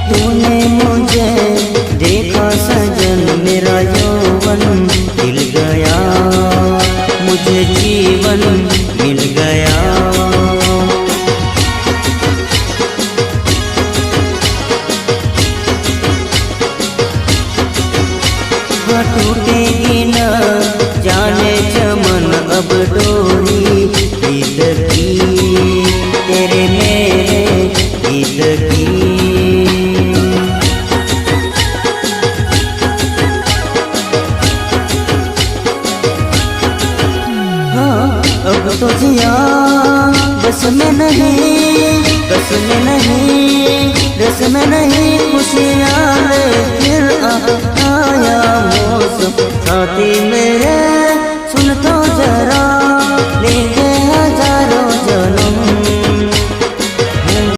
तूने मुझे देखा सजन, मेरा यौवन खिल गया, मुझे जीवन मिल गया। टूटेगी न जाने चमन अब डोरी गीत की, तेरे मेरे गीत की। हाँ अब तो जिया बस में नहीं, बस में नहीं, रस में नहीं, खुशियाँ फिर आया मौसम छाती में